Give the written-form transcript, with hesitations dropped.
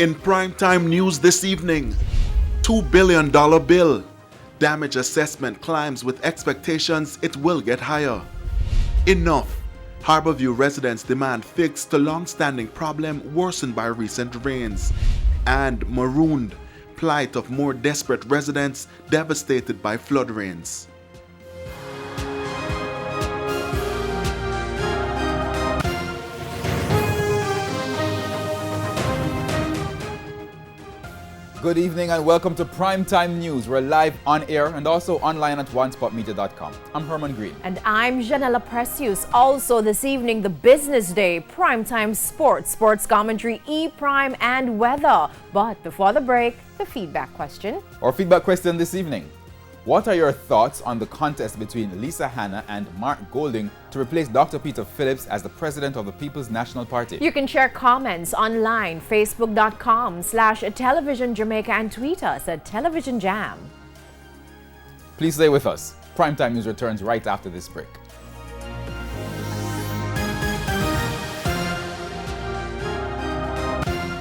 In primetime news this evening, $2 billion bill. Damage assessment climbs with expectations it will get higher. Enough. Harborview residents demand fix to long-standing problem worsened by recent rains. And marooned. Plight of more desperate residents devastated by flood rains. Good evening and welcome to Primetime News. We're live on air and also online at onespotmedia.com. I'm Herman Green. And I'm Janella Precious. Also this evening, the Business Day, Primetime Sports, Sports Commentary, E-Prime and Weather. But before the break, the feedback question. Our feedback question this evening. What are your thoughts on the contest between Lisa Hanna and Mark Golding to replace Dr. Peter Phillips as the president of the People's National Party? You can share comments online, facebook.com/television Jamaica and tweet us at Television Jam. Please stay with us. Primetime News returns right after this break.